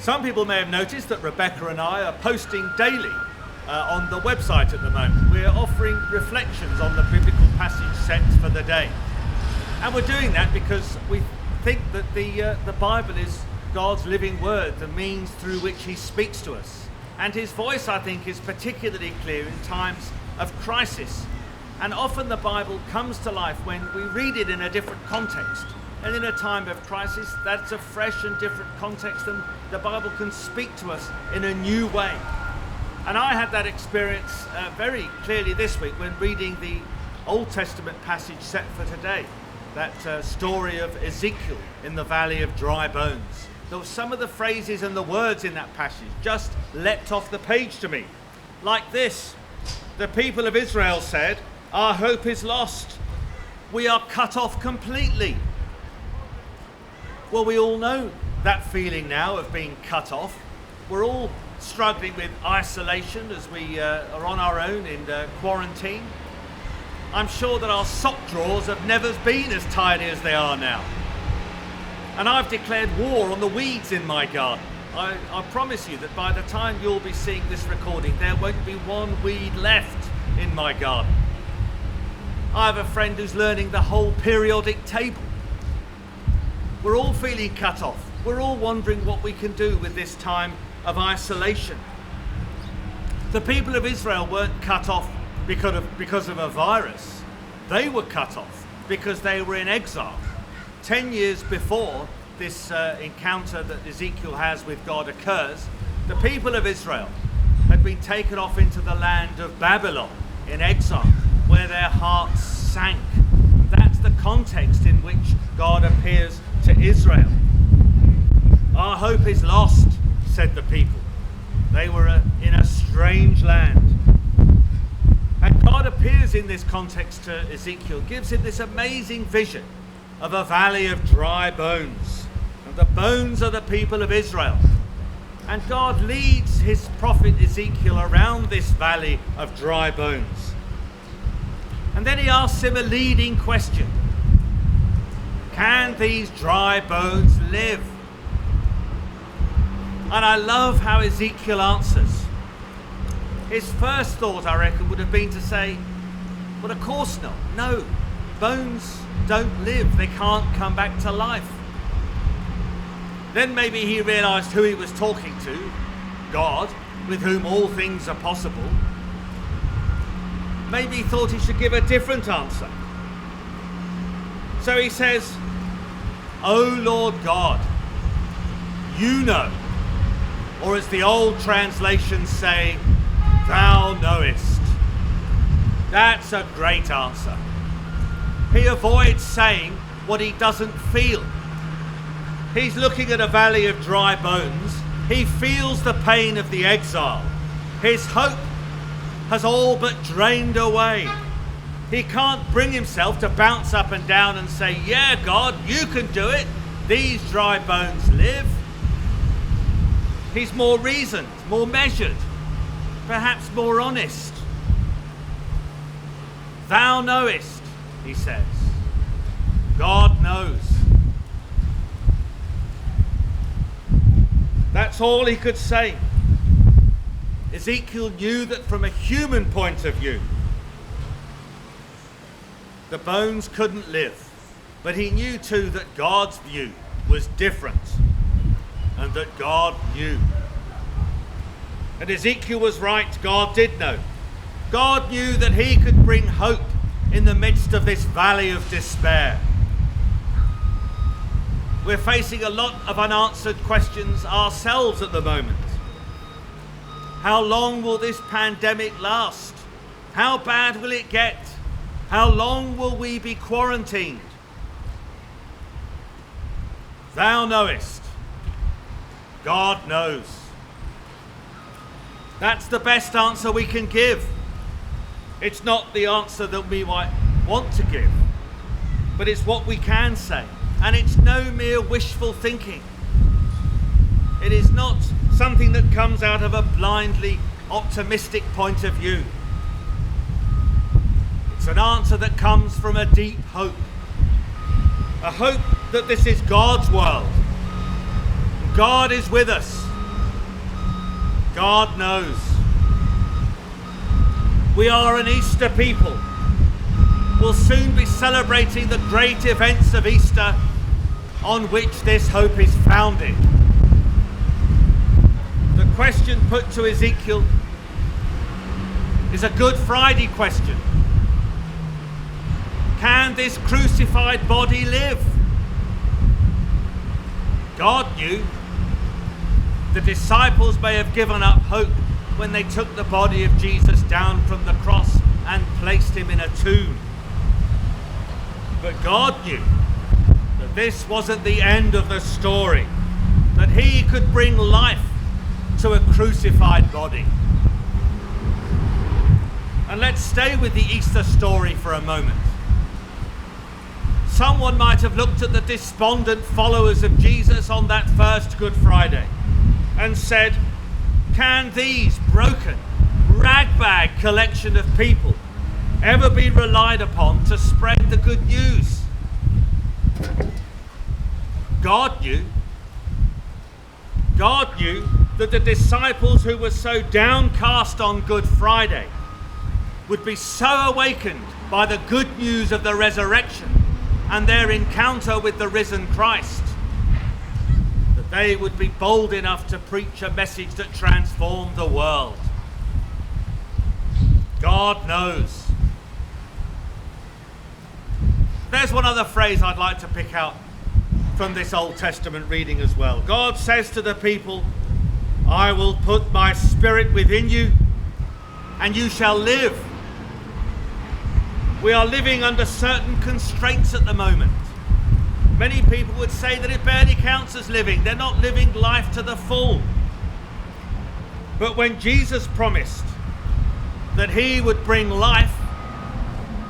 Some people may have noticed that Rebecca and I are posting daily on the website at the moment. We're offering reflections on the biblical passage set for the day. And we're doing that because we think that the Bible is God's living word, the means through which he speaks to us. And his voice, I think, is particularly clear in times of crisis. And often the Bible comes to life when we read it in a different context. And in a time of crisis, that's a fresh and different context, and the Bible can speak to us in a new way. And I had that experience very clearly this week when reading the Old Testament passage set for today, that story of Ezekiel in the valley of dry bones. There were some of the phrases and the words in that passage just leapt off the page to me. Like this: the people of Israel said, "Our hope is lost. We are cut off completely." Well, we all know that feeling now of being cut off. We're all struggling with isolation as we are on our own in quarantine. I'm sure that our sock drawers have never been as tidy as they are now. And I've declared war on the weeds in my garden. I promise you that by the time you'll be seeing this recording, there won't be one weed left in my garden. I have a friend who's learning the whole periodic table. We're all feeling cut off. We're all wondering what we can do with this time of isolation. The people of Israel weren't cut off because of a virus. They were cut off because they were in exile. 10 years before this encounter that Ezekiel has with God occurs, the people of Israel had been taken off into the land of Babylon in exile, where their hearts sank. That's the context in which God appears to Israel. Our hope is lost, said the people. They were in a strange land. And God appears in this context to Ezekiel, gives him this amazing vision of a valley of dry bones. And the bones are the people of Israel. And God leads his prophet Ezekiel around this valley of dry bones. And then he asks him a leading question. Can these dry bones live? And I love how Ezekiel answers. His first thought, I reckon, would have been to say, well, of course not. No, bones don't live. They can't come back to life. Then maybe he realised who he was talking to, God, with whom all things are possible. Maybe he thought he should give a different answer. So he says, "O Lord God, you know," or as the old translations say, "Thou knowest." That's a great answer. He avoids saying what he doesn't feel. He's looking at a valley of dry bones. He feels the pain of the exile. His hope has all but drained away. He can't bring himself to bounce up and down and say, "Yeah, God, you can do it. These dry bones live." He's more reasoned, more measured, perhaps more honest. "Thou knowest," he says. God knows. That's all he could say. Ezekiel knew that from a human point of view, the bones couldn't live. But he knew too that God's view was different, and that God knew. And Ezekiel was right. God did know. God knew that he could bring hope in the midst of this valley of despair. We're facing a lot of unanswered questions ourselves at the moment. How long will this pandemic last? How bad will it get? How long will we be quarantined? Thou knowest. God knows. That's the best answer we can give. It's not the answer that we might want to give, but it's what we can say. And it's no mere wishful thinking. It is not something that comes out of a blindly optimistic point of view. It's an answer that comes from a deep hope. A hope that this is God's world. God is with us. God knows. We are an Easter people. We'll soon be celebrating the great events of Easter on which this hope is founded. The question put to Ezekiel is a Good Friday question. Can this crucified body live? God knew. The disciples may have given up hope when they took the body of Jesus down from the cross and placed him in a tomb. But God knew that this wasn't the end of the story, that he could bring life to a crucified body. And let's stay with the Easter story for a moment. Someone might have looked at the despondent followers of Jesus on that first Good Friday and said, can these broken, ragbag collection of people ever be relied upon to spread the good news? God knew. God knew that the disciples who were so downcast on Good Friday would be so awakened by the good news of the resurrection and their encounter with the risen Christ that they would be bold enough to preach a message that transformed the world. God knows. There's one other phrase I'd like to pick out from this Old Testament reading as well. God says to the people, I will put my spirit within you and you shall live. We are living under certain constraints at the moment. Many people would say that it barely counts as living. They're not living life to the full. But when Jesus promised that he would bring life,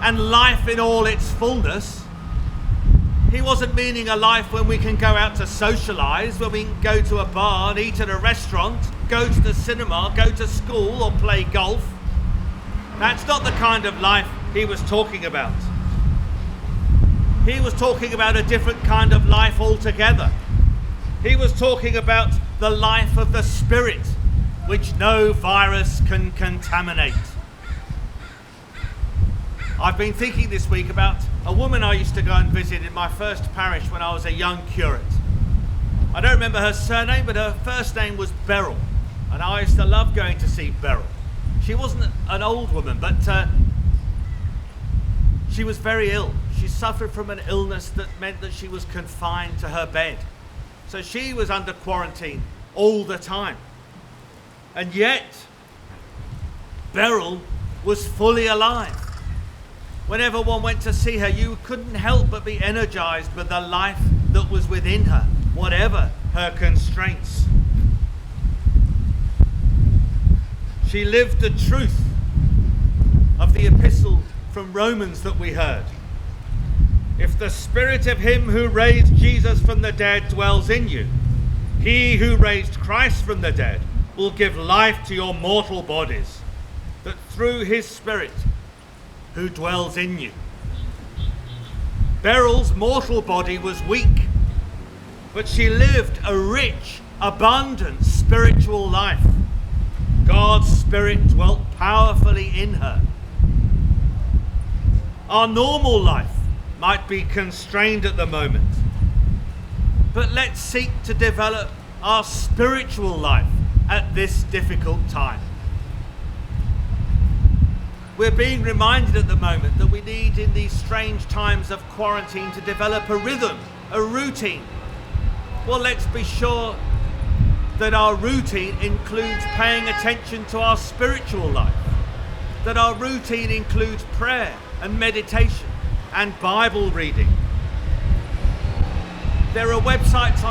and life in all its fullness, he wasn't meaning a life when we can go out to socialise, when we can go to a bar and eat at a restaurant, go to the cinema, go to school or play golf. That's not the kind of life he was talking about. He was talking about a different kind of life altogether. He was talking about the life of the Spirit, which no virus can contaminate. I've been thinking this week about a woman I used to go and visit in my first parish when I was a young curate. I don't remember her surname, but her first name was Beryl, and I used to love going to see Beryl. She wasn't an old woman, but she was very ill. She suffered from an illness that meant that she was confined to her bed. So she was under quarantine all the time. And yet, Beryl was fully alive. Whenever one went to see her, you couldn't help but be energized by the life that was within her, whatever her constraints. She lived the truth of the epistle from Romans that we heard. If the spirit of him who raised Jesus from the dead dwells in you, he who raised Christ from the dead will give life to your mortal bodies, that through his spirit who dwells in you. Beryl's mortal body was weak, but she lived a rich, abundant spiritual life. God's Spirit dwelt powerfully in her. Our normal life might be constrained at the moment, but let's seek to develop our spiritual life at this difficult time. We're being reminded at the moment that we need, in these strange times of quarantine, to develop a rhythm, a routine. Well, let's be sure that our routine includes paying attention to our spiritual life, that our routine includes prayer and meditation and Bible reading. There are websites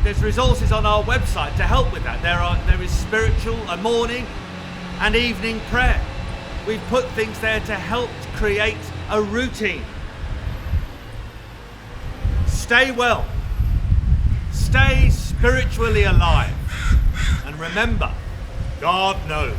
there's resources on our website to help with that. There is spiritual, a morning and evening prayer. We've put things there to help create a routine. Stay well. Stay spiritually alive. And remember, God knows.